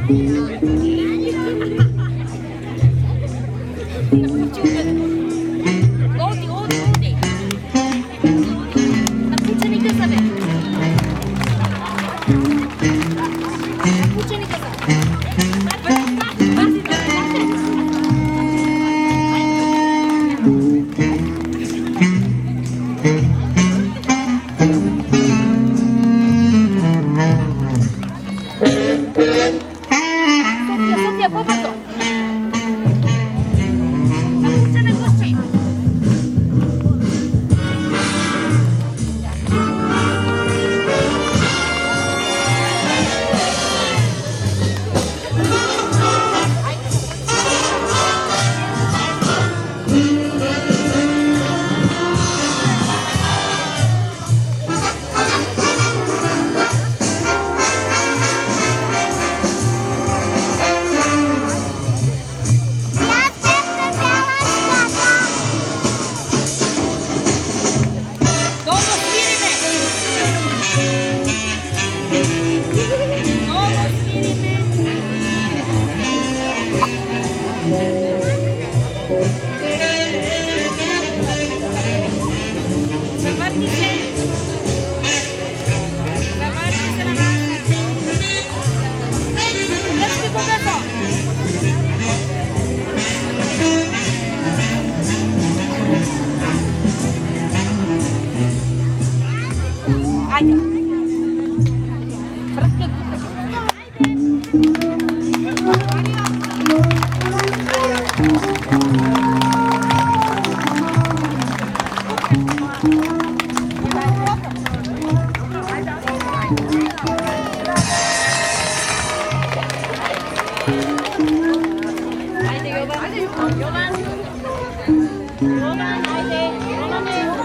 어디? 나 부처니까 사배. 나 부처니까 사배. 소피아 뽑아줘. 나 부처는 꽃이. 너무 스리네. 너무 스리네. Zawarcie na masę. Lecz pokażę. Aja. Perutnya Yoban, haydi. Yoban.